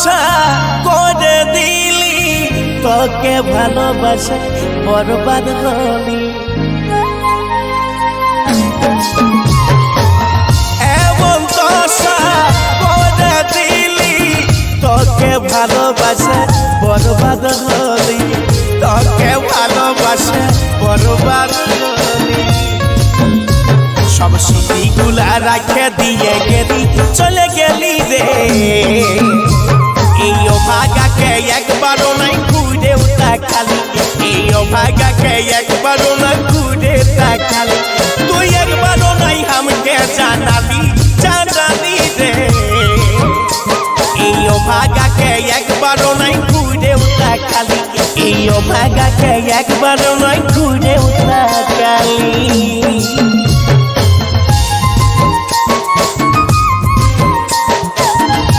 দশা করে দিলি তোকে ভালোবাসে বরবাদ হলি এমন দশা করে দিলি তোকে ভালোবাসে বরবাদ হলি তোকে ভালোবাসে বরবাদ হলি সব স্মৃতিগুলা রাখে দিয়ে গেলি চলে গেলি রে এই ভাগাকে একবারও নাই ঘুরে তাকালি এই ভাগাকে একবারও না ঘুরে তাকালি তুই একবারও নাই আমাকে জানালি রে এই ভাগাকে একবারও নাই ঘুরে তাকালি এই ভাগাকে একবারও নাই ঘুরে তাকালি